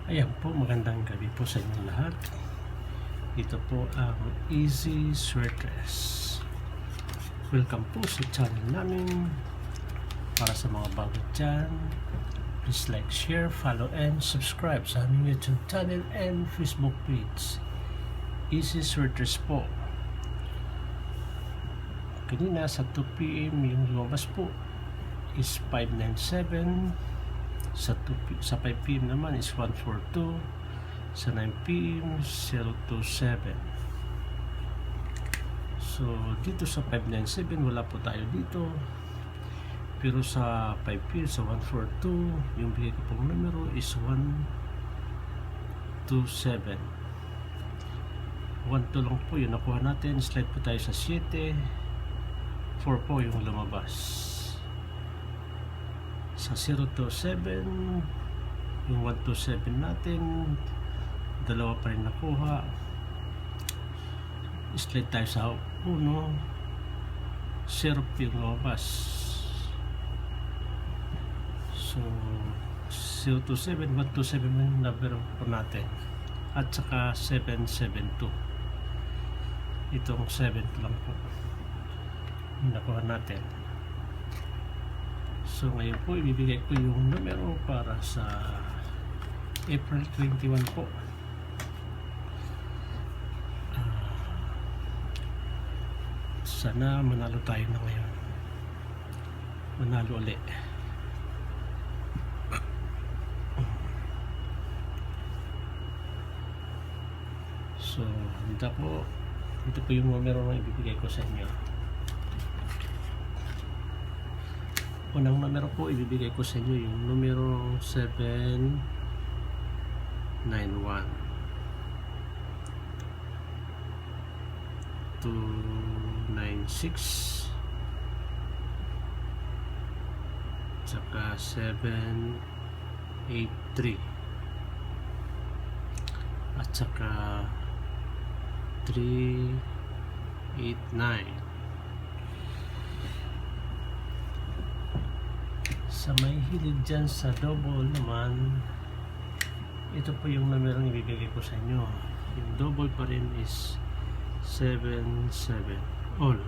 Ayan po, magandang gabi po sa inyong lahat. Ito po ang Easy Sweatdress. Welcome po sa channel namin. Para sa mga bago dyan, please like, share, follow, and subscribe sa aming YouTube channel and Facebook page. Easy Sweatdress po. Kanina sa 2 PM yung lumabas po is 597. Sa 5 PM naman is 142. Sa 9 PM 027. So dito sa 597 wala po tayo dito, pero sa 5 PM sa 142 yung bigay ko pong numero is 127. 12 lang po yung nakuha natin. Slide po tayo sa 7. 4 po yung lumabas. Sa 027 yung 127 natin, dalawa pa rin nakuha. Slide tayo sa 1, 0 yung lumabas. So 027, 127 yung number po natin, at saka 772. Itong 7 lang po yung nakuha natin. So ngayon po ibibigay ko yung numero para sa April 21 po. Sana manalo tayo na ngayon. Manalo ulit. So handa po. Ito po yung numero na ibibigay ko sa inyo. Unang numero po ibibigay ko sa inyo yung numero 791 296 saka 783 at saka 389. Sa may hilig dyan sa double naman, ito po yung numero ng ibibigay ko sa inyo. Yung double pa rin is 77 all,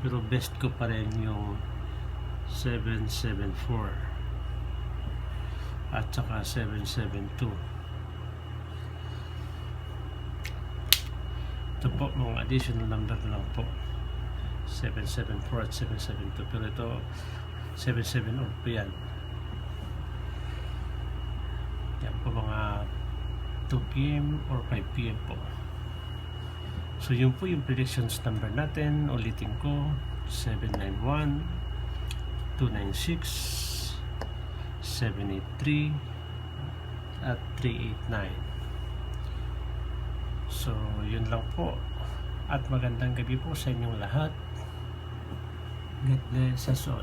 pero best ko pa rin yung 774 at saka 772. Ito po mga additional number lang po, 774 at 772, pero ito 77 all po yan. Yan po mga 2 PM or 5 PM po. So yun po yung predictions number natin. Ulitin ko, 791, 296, 783 at 389. So yun lang po, at magandang gabi po sa inyong lahat. God bless us all.